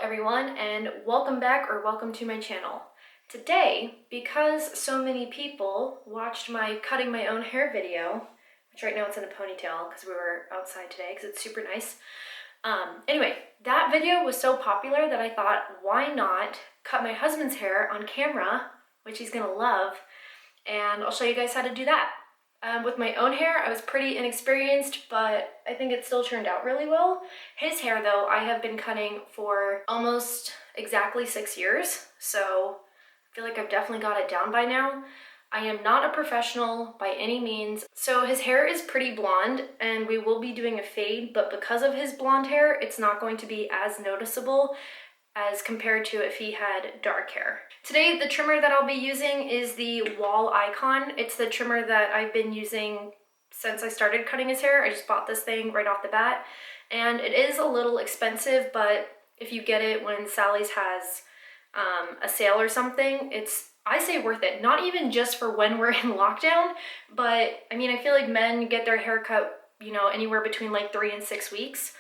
everyone, and welcome back or welcome to my channel. Today, because so many people watched my cutting my own hair video, which right now it's in a ponytail because we were outside today because it's super nice. Anyway, that video was so popular that I thought, why not cut my husband's hair on camera, which he's gonna love, and I'll show you guys how to do that. With my own hair, I was pretty inexperienced, but I think it still turned out really well. His hair, though, I have been cutting for almost exactly 6 years, so I feel like I've definitely got it down by now. I am not a professional by any means, so his hair is pretty blonde, and we will be doing a fade, but because of his blonde hair, it's not going to be as noticeable as compared to if he had dark hair. Today, the trimmer that I'll be using is the Wall Icon. It's the trimmer that I've been using since I started cutting his hair. I just bought this thing right off the bat, and it is a little expensive, but if you get it when Sally's has a sale or something, it's, I say, worth it. Not even just for when we're in lockdown, but I mean, I feel like men get their hair cut, you know, anywhere between like 3 and 6 weeks.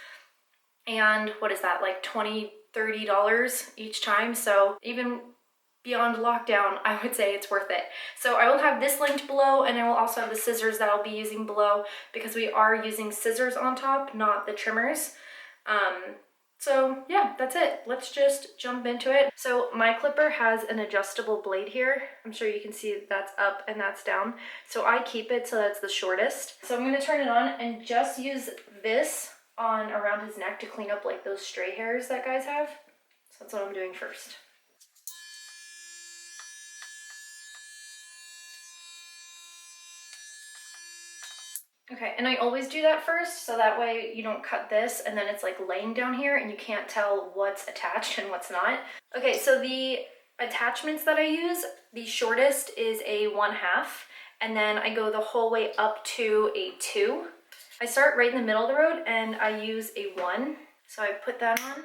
And what is that, like $20–30 each time? So even beyond lockdown, I would say it's worth it. So I will have this linked below, and I will also have the scissors that I'll be using below because we are using scissors on top, not the trimmers. So yeah, that's it. Let's just jump into it. So my clipper has an adjustable blade here. I'm sure you can see that's up and that's down. So I keep it so that's the shortest. So I'm gonna turn it on and just use this on around his neck to clean up like those stray hairs that guys have. So that's what I'm doing first. Okay, and I always do that first, so that way you don't cut this and then it's like laying down here and you can't tell what's attached and what's not. Okay, so the attachments that I use, the shortest is a 1/2, and then I go the whole way up to a 2. I start right in the middle of the road and I use a 1. So I put that on,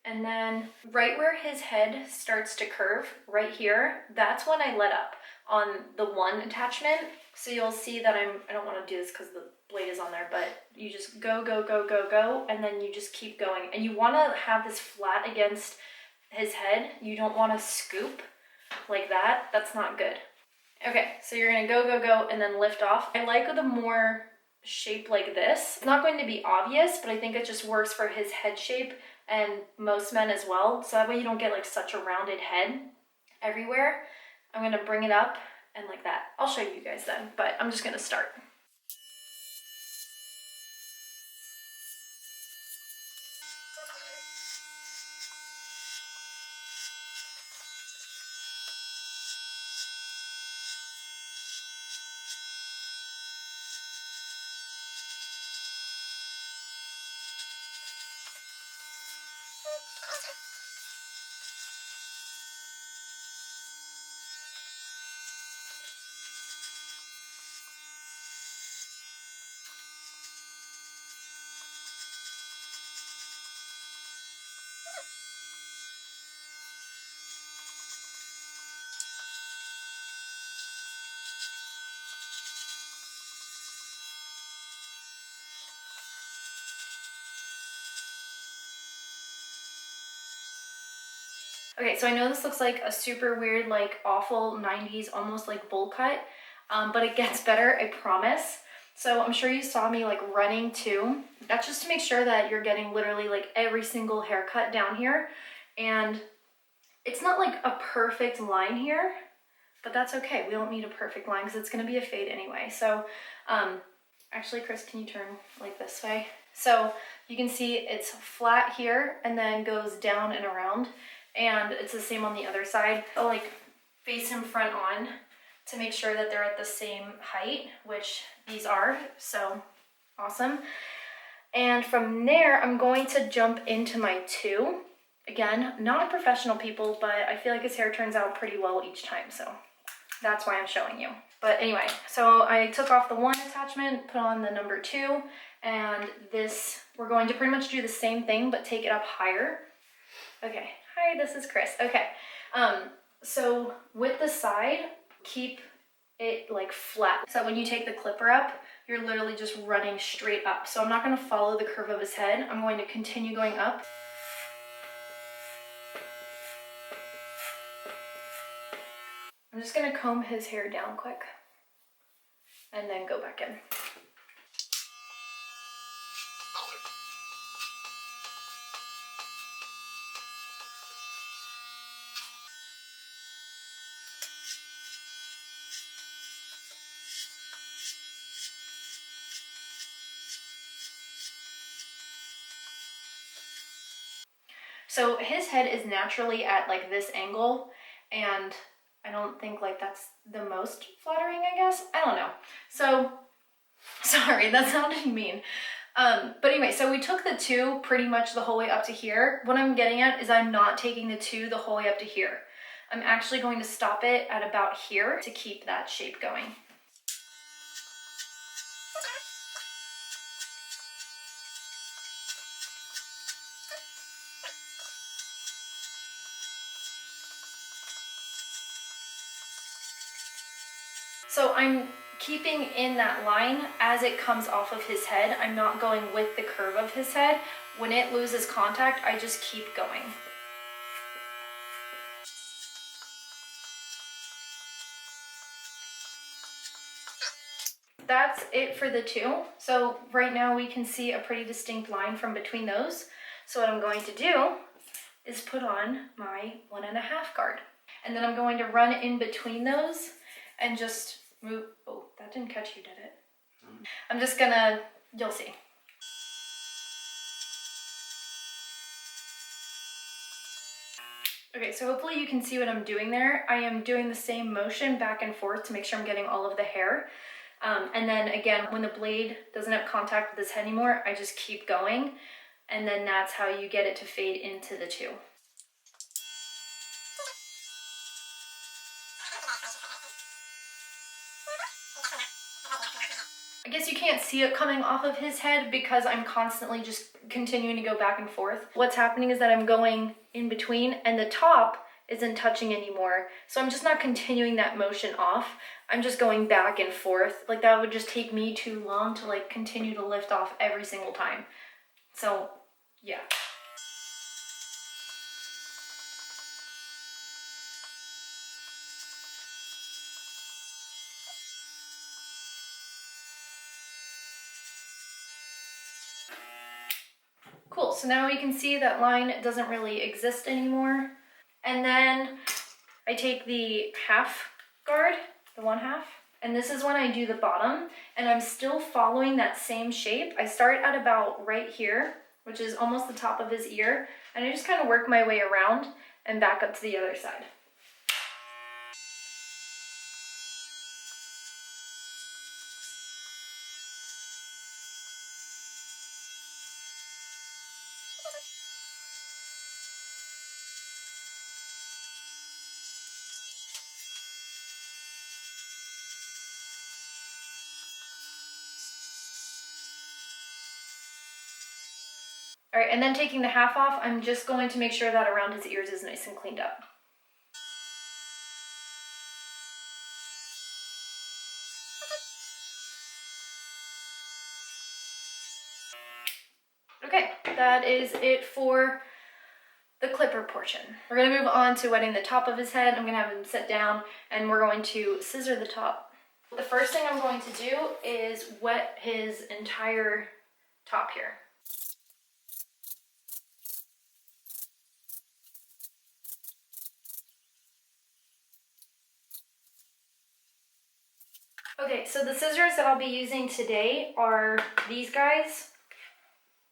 and then right where his head starts to curve, right here, that's when I let up on the 1 attachment. So you'll see that I don't want to do this because the blade is on there, but you just go, go, go, go, go, and then you just keep going. And you want to have this flat against his head. You don't want to scoop like that. That's not good. Okay, so you're going to go, go, go, and then lift off. I like the more shape like this. It's not going to be obvious, but I think it just works for his head shape and most men as well. So that way you don't get like such a rounded head everywhere. I'm going to bring it up and like that. I'll show you guys then, but I'm just going to start. Okay, so I know this looks like a super weird, like awful 90s, almost like bowl cut, but it gets better, I promise. So I'm sure you saw me like running too. That's just to make sure that you're getting literally like every single haircut down here. And it's not like a perfect line here, but that's okay. We don't need a perfect line because it's gonna be a fade anyway. So actually, Chris, can you turn like this way? So you can see it's flat here and then goes down and around. And it's the same on the other side. I'll like face him front on to make sure that they're at the same height, which these are, so awesome. And from there, I'm going to jump into my 2. Again, not a professional, people, but I feel like his hair turns out pretty well each time, so that's why I'm showing you. But anyway, so I took off the 1 attachment, put on the number 2, and this, we're going to pretty much do the same thing, but take it up higher. Okay. Hi, this is Chris. Okay, so with the side, keep it like flat. So when you take the clipper up, you're literally just running straight up. So I'm not going to follow the curve of his head. I'm going to continue going up. just gonna comb his hair down quick and then go back in. So his head is naturally at like this angle, and I don't think like that's the most flattering, I guess. I don't know. So, sorry, that sounded mean. But anyway, so we took the 2 pretty much the whole way up to here. What I'm getting at is I'm not taking the 2 the whole way up to here. I'm actually going to stop it at about here to keep that shape going. So I'm keeping in that line as it comes off of his head. I'm not going with the curve of his head. When it loses contact, I just keep going. That's it for the 2. So right now we can see a pretty distinct line from between those. So what I'm going to do is put on my 1.5 guard. And then I'm going to run in between those and just move. Oh, that didn't catch you, did it? I'm just gonna, you'll see. Okay, so hopefully you can see what I'm doing there. I am doing the same motion back and forth to make sure I'm getting all of the hair. And then again, when the blade doesn't have contact with his head anymore, I just keep going. And then that's how you get it to fade into the 2. I guess you can't see it coming off of his head because I'm constantly just continuing to go back and forth. What's happening is that I'm going in between and the top isn't touching anymore. So I'm just not continuing that motion off. I'm just going back and forth. Like that would just take me too long to like continue to lift off every single time. So yeah. Cool, so now we can see that line doesn't really exist anymore. And then I take the half guard, the 1/2, and this is when I do the bottom, and I'm still following that same shape. I start at about right here, which is almost the top of his ear, and I just kind of work my way around and back up to the other side. All right, and then taking the half off, I'm just going to make sure that around his ears is nice and cleaned up. Okay, that is it for the clipper portion. We're gonna move on to wetting the top of his head. I'm gonna have him sit down and we're going to scissor the top. The first thing I'm going to do is wet his entire top here. Okay, so the scissors that I'll be using today are these guys.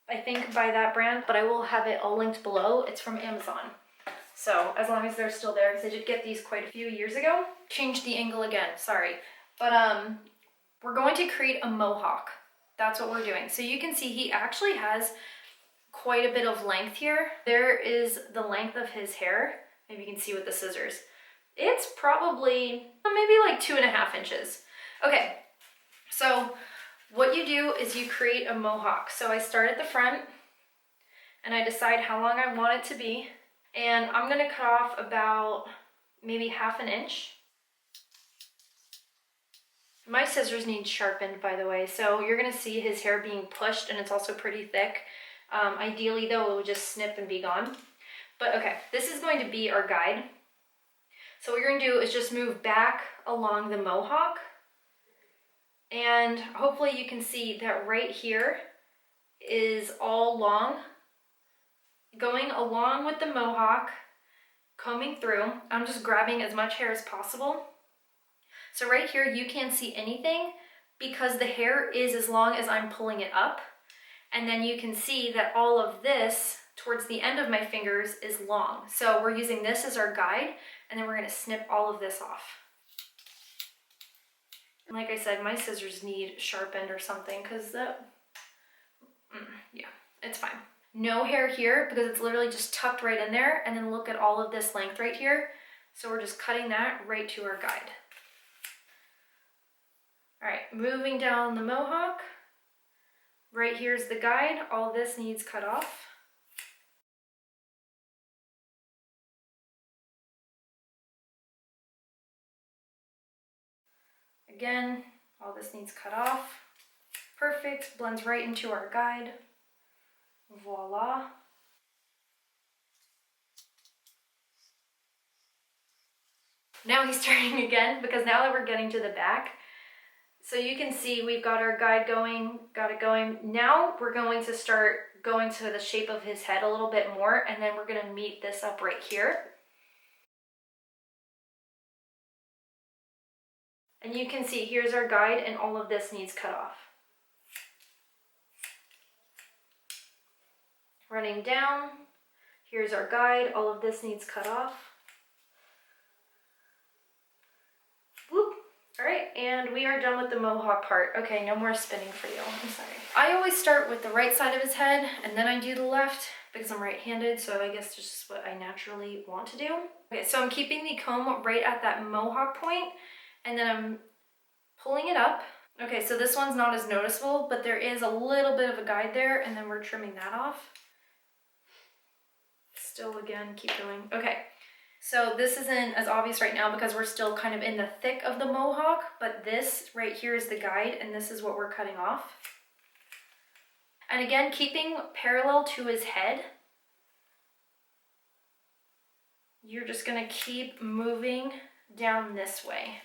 I think by that brand, but I will have it all linked below. It's from Amazon. So as long as they're still there, because I did get these quite a few years ago. Changed the angle again, sorry. But we're going to create a mohawk. That's what we're doing. So you can see he actually has quite a bit of length here. There is the length of his hair. Maybe you can see with the scissors. It's probably maybe like 2.5 inches. Okay, so what you do is you create a mohawk. So I start at the front and I decide how long I want it to be. And I'm gonna cut off about maybe 1/2 inch. My scissors need sharpened, by the way, so you're gonna see his hair being pushed and it's also pretty thick. Ideally though, it would just snip and be gone. But okay, this is going to be our guide. So what you're gonna do is just move back along the mohawk, and hopefully you can see that right here is all long, going along with the mohawk, combing through. I'm just grabbing as much hair as possible. So right here you can't see anything because the hair is as long as I'm pulling it up. And then you can see that all of this towards the end of my fingers is long. So we're using this as our guide, and then we're gonna snip all of this off. And like I said, my scissors need sharpened or something because yeah, it's fine. No hair here because it's literally just tucked right in there, and then look at all of this length right here. So we're just cutting that right to our guide. All right, moving down the mohawk. Right here's the guide. All this needs cut off. Again, all this needs cut off. Perfect, blends right into our guide. Voila. Now he's turning again because now that we're getting to the back, so you can see we've got our guide going, got it going. Now we're going to start going to the shape of his head a little bit more, and then we're gonna meet this up right here. And you can see here's our guide, and all of this needs cut off. Running down, here's our guide, all of this needs cut off. Whoop. All right, and we are done with the mohawk part. Okay, no more spinning for you, I'm sorry. I always start with the right side of his head, and then I do the left because I'm right-handed, so I guess just what I naturally want to do. Okay, so I'm keeping the comb right at that mohawk point, and then I'm pulling it up. Okay, so this one's not as noticeable, but there is a little bit of a guide there, and then we're trimming that off. Still, again, keep going. Okay. So this isn't as obvious right now because we're still kind of in the thick of the mohawk, but this right here is the guide, and this is what we're cutting off. And again, keeping parallel to his head, you're just gonna keep moving down this way.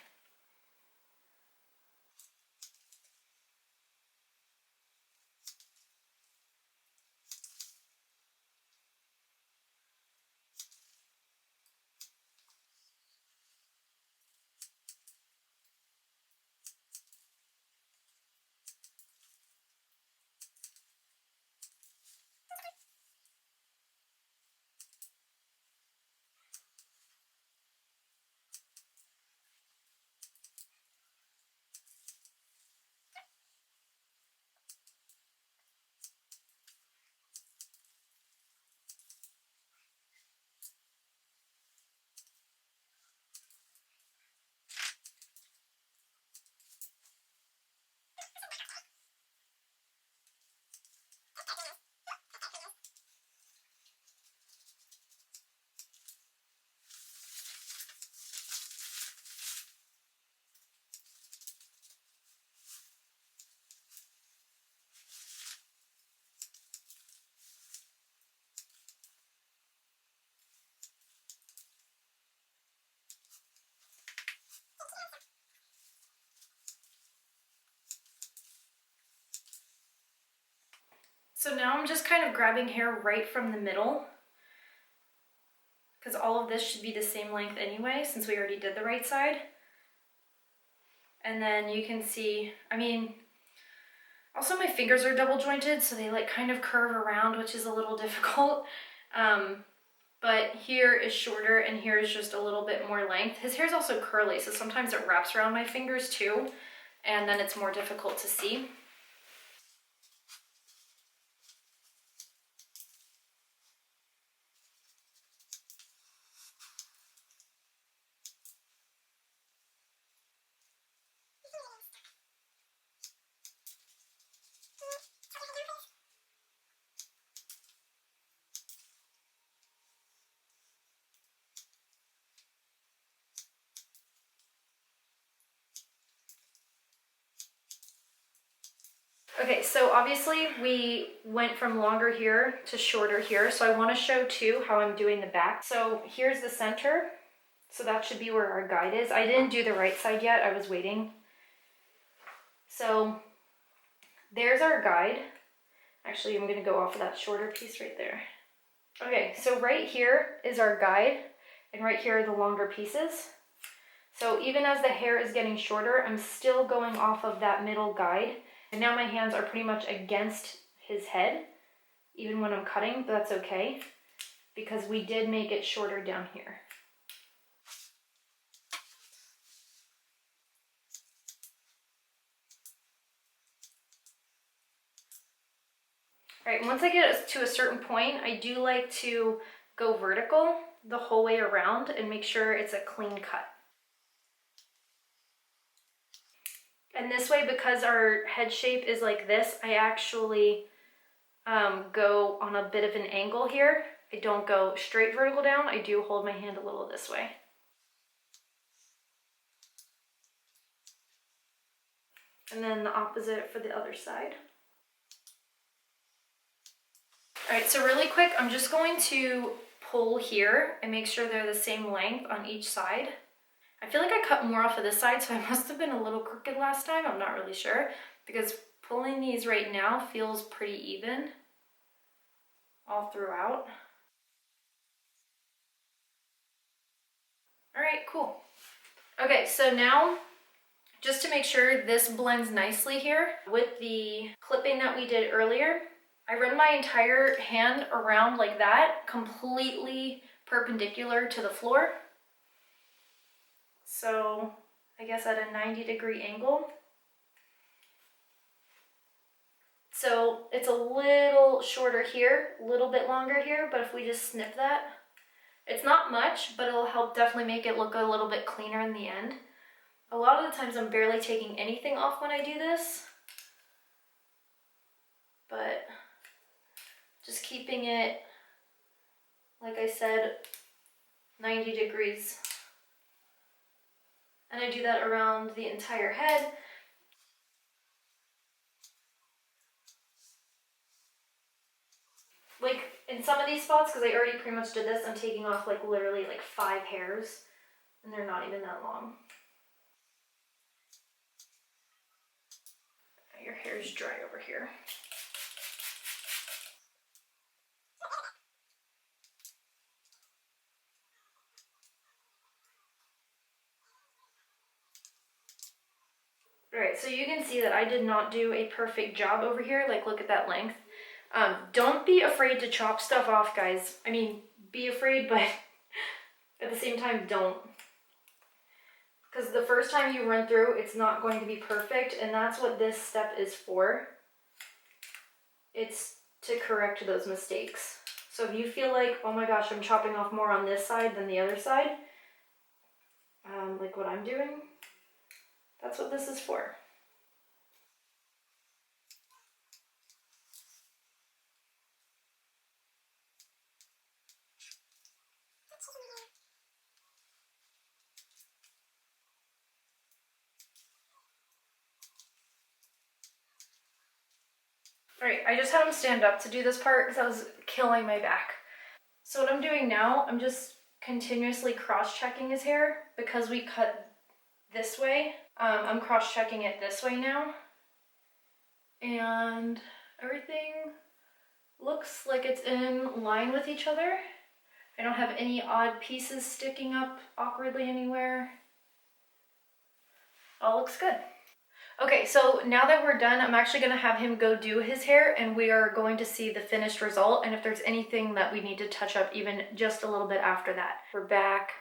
So now I'm just kind of grabbing hair right from the middle because all of this should be the same length anyway since we already did the right side. And then you can see, I mean, also my fingers are double jointed, so they like kind of curve around, which is a little difficult. But here is shorter and here is just a little bit more length. His hair is also curly, so sometimes it wraps around my fingers too, and then it's more difficult to see. Okay, so obviously we went from longer here to shorter here, so I want to show too how I'm doing the back. So here's the center, So that should be where our guide is. I didn't do the right side yet, I was waiting. So there's our guide. Actually, I'm gonna go off of that shorter piece right there. Okay, so right here is our guide, and right here are the longer pieces. So even as the hair is getting shorter, I'm still going off of that middle guide. And now my hands are pretty much against his head, even when I'm cutting, but that's okay, because we did make it shorter down here. All right, once I get to a certain point, I do like to go vertical the whole way around and make sure it's a clean cut. And this way, because our head shape is like this, I actually go on a bit of an angle here. I don't go straight vertical down, I do hold my hand a little this way. And then the opposite for the other side. All right, so really quick, I'm just going to pull here and make sure they're the same length on each side. I feel like I cut more off of this side, so I must have been a little crooked last time. I'm not really sure, because pulling these right now feels pretty even all throughout. All right, cool. Okay, so now, just to make sure this blends nicely here with the clipping that we did earlier, I run my entire hand around like that, completely perpendicular to the floor. So I guess at a 90-degree angle. So it's a little shorter here, a little bit longer here, but if we just snip that, it's not much, but it'll help definitely make it look a little bit cleaner in the end. A lot of the times I'm barely taking anything off when I do this, but just keeping it, like I said, 90 degrees. And I do that around the entire head. Like in some of these spots, because I already pretty much did this, I'm taking off like literally like 5 hairs, and they're not even that long. Your hair's dry over here. Alright, so you can see that I did not do a perfect job over here. Like, look at that length. Don't be afraid to chop stuff off, guys. I mean, be afraid, but at the same time, don't. Because the first time you run through, it's not going to be perfect, and that's what this step is for. It's to correct those mistakes. So if you feel like, oh my gosh, I'm chopping off more on this side than the other side, like what I'm doing, that's what this is for. Alright, I just had him stand up to do this part because I was killing my back. So what I'm doing now, I'm just continuously cross-checking his hair because we cut this way. I'm cross-checking it this way now. And everything looks like it's in line with each other. I don't have any odd pieces sticking up awkwardly anywhere. All looks good. Okay, so now that we're done, I'm actually going to have him go do his hair, and we are going to see the finished result and if there's anything that we need to touch up even just a little bit after that. We're back,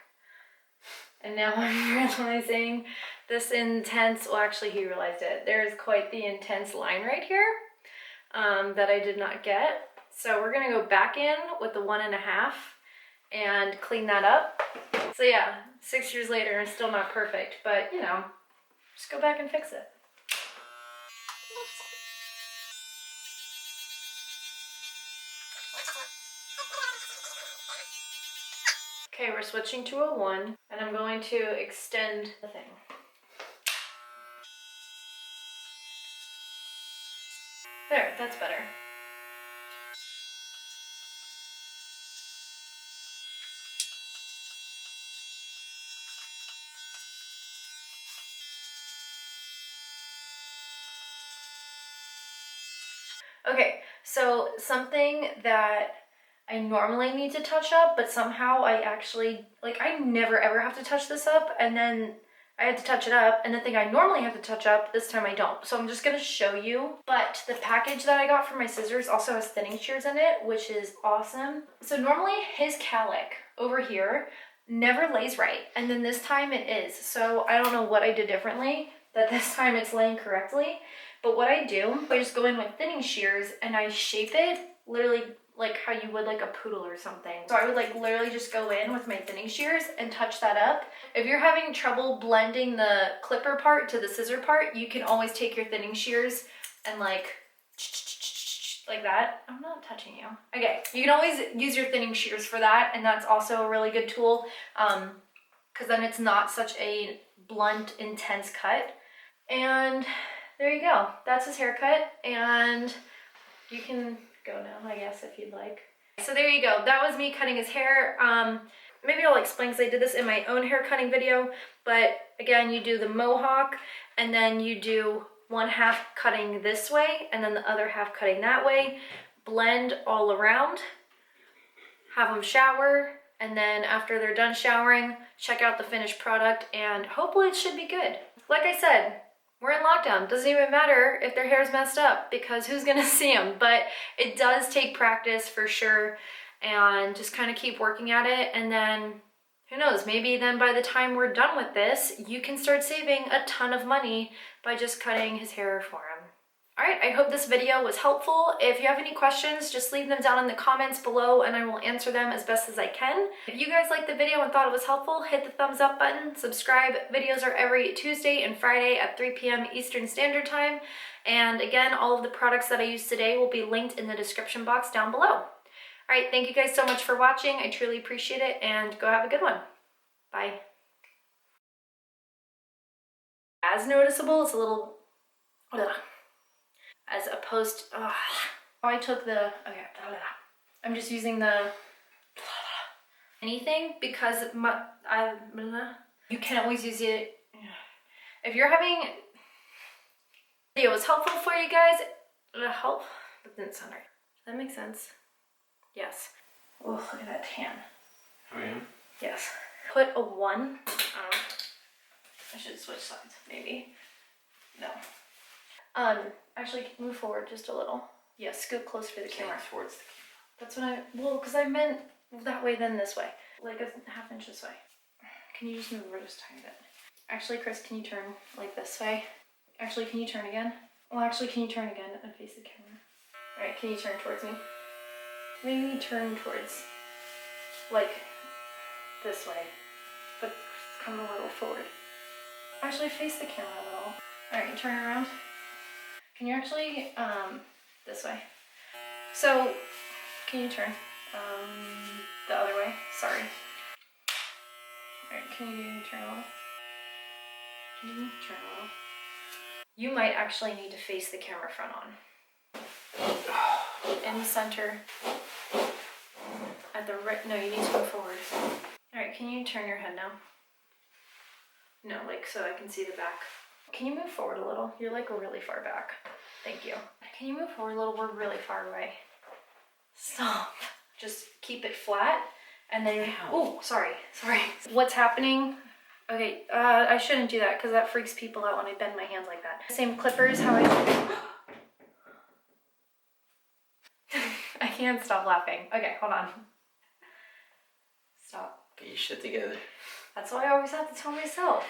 and now I'm realizing this intense, well actually he realized it, there is quite the intense line right here that I did not get. So we're going to go back in with the 1.5 and clean that up. So yeah, 6 years later, it's still not perfect, but you know, just go back and fix it. Okay, we're switching to a 1, and I'm going to extend the thing. There, that's better. Okay, so something that I normally need to touch up, but somehow I actually, like, I never ever have to touch this up, and then I had to touch it up, and the thing I normally have to touch up, this time I don't. So I'm just gonna show you. But the package that I got for my scissors also has thinning shears in it, which is awesome. So normally his calic over here never lays right, and then this time it is. So I don't know what I did differently, that this time it's laying correctly. But what I do, I just go in with thinning shears and I shape it literally like how you would like a poodle or something. So I would like literally just go in with my thinning shears and touch that up. If you're having trouble blending the clipper part to the scissor part, you can always take your thinning shears and like that. I'm not touching you. Okay, you can always use your thinning shears for that, and that's also a really good tool because then it's not such a blunt, intense cut. And there you go. That's his haircut, and you can go now, I guess, if you'd like. So there you go. That was me cutting his hair. Maybe I'll explain because I did this in my own hair cutting video, but again, you do the mohawk, and then you do one half cutting this way, and then the other half cutting that way. Blend all around, have them shower, and then after they're done showering, check out the finished product, and hopefully it should be good. Like I said, we're in lockdown. Doesn't even matter if their hair's messed up because who's gonna see them? But it does take practice for sure, and just kind of keep working at it. And then who knows, maybe then by the time we're done with this, you can start saving a ton of money by just cutting his hair for him. All right, I hope this video was helpful. If you have any questions, just leave them down in the comments below and I will answer them as best as I can. If you guys liked the video and thought it was helpful, hit the thumbs up button, subscribe. Videos are every Tuesday and Friday at 3 p.m. Eastern Standard Time. And again, all of the products that I used today will be linked in the description box down below. All right, thank you guys so much for watching. I truly appreciate it, and go have a good one. Bye. As noticeable, it's a little... as opposed to, I took the, okay, I'm just using the anything because you can always use it. If you're having, video was helpful for you guys, it'll help, but didn't sound right. Does that make sense? Yes. Oh, look at that tan. Oh yeah? Yes. Put a 1. I should switch sides, maybe. No. Actually, move forward just a little. Yeah, scoot closer to the camera. Towards the That's what well, because I meant that way, then this way. Like a half inch this way. Can you just move over just a tiny bit? Actually, Chris, can you turn like this way? Actually, can you turn again? Well, actually, can you turn again and face the camera? All right, can you turn towards me? Maybe turn towards, like, this way, but come a little forward. Actually, face the camera a little. All right, turn around. Can you actually, this way? So, can you turn, the other way? Sorry. Alright, can you turn a little? Can you turn a little? You might actually need to face the camera front on. In the center. At the right, no, you need to move forward. Alright, can you turn your head now? No, like, so I can see the back. Can you move forward a little? You're like really far back. Thank you. Can you move forward a little? We're really far away. Stop. Just keep it flat and then, oh, sorry. What's happening? Okay, I shouldn't do that because that freaks people out when I bend my hands like that. Same clippers, how I I can't stop laughing. Okay, hold on. Stop. Get your shit together. That's what I always have to tell myself.